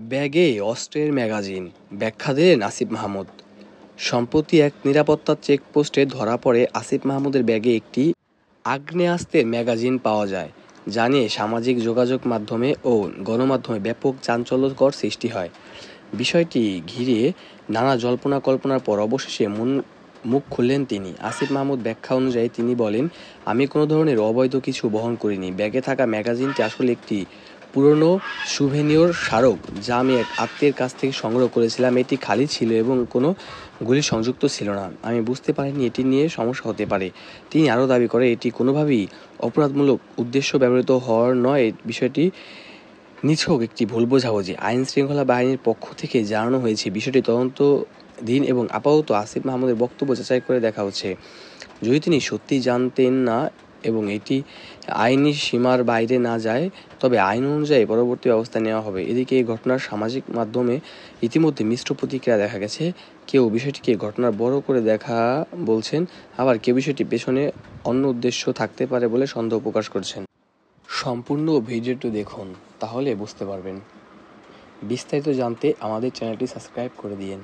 ব্যাগে অস্ত্রের ম্যাগাজিন, ব্যাখ্যা দিলেন আসিফ মাহমুদ। সম্প্রতি এক নিরাপত্তা চেকপোস্টে ধরা পড়ে আসিফ মাহমুদের ব্যাগে একটি আগ্নেয়াস্ত্রের ম্যাগাজিন পাওয়া যায়, যা নিয়ে সামাজিক যোগাযোগ মাধ্যমে ও গণমাধ্যমে ব্যাপক চাঞ্চল্যকর সৃষ্টি হয়। বিষয়টি ঘিরে নানা জল্পনা কল্পনার পর অবশেষে মুখ খুললেন তিনি। আসিফ মাহমুদ ব্যাখ্যা অনুযায়ী তিনি বলেন, আমি কোনো ধরনের অবৈধ কিছু বহন করিনি। ব্যাগে থাকা ম্যাগাজিনটি আসলে একটি পুরনো সুভেনিয়র স্মারক, যা আমি এক আত্মীয়ের কাছ থেকে সংগ্রহ করেছিলাম। এটি খালি ছিল এবং কোনো গুলি সংযুক্ত ছিল না। আমি বুঝতে পারিনি এটি নিয়ে সমস্যা হতে পারে। তিনি আরও দাবি করে এটি কোনোভাবেই অপরাধমূলক উদ্দেশ্য ব্যবহৃত হওয়ার নয়। বিষয়টি নিছক একটি ভুল বোঝাবুঝি। আইন শৃঙ্খলা বাহিনীর পক্ষ থেকে জানানো হয়েছে বিষয়টি তদন্তাধীন এবং আপাতত আসিফ মাহমুদের বক্তব্য যাচাই করে দেখা হচ্ছে। যদি তিনি সত্যি জানতেন না এবং এটি আইনি সীমার বাইরে না যায়, তবে আইন অনুযায়ী পরবর্তী ব্যবস্থা নেওয়া হবে। এদিকে এই ঘটনার সামাজিক মাধ্যমে ইতিমধ্যে মিশ্র প্রতিক্রিয়া দেখা গেছে। কেউ বিষয়টিকে ঘটনার বড় করে দেখা বলছেন, আবার কেউ বিষয়টি পেছনে অন্য উদ্দেশ্য থাকতে পারে বলে সন্দেহ প্রকাশ করছেন। সম্পূর্ণ ভিডিওটি দেখুন, তাহলে বুঝতে পারবেন। বিস্তারিত জানতে আমাদের চ্যানেলটি সাবস্ক্রাইব করে দিন।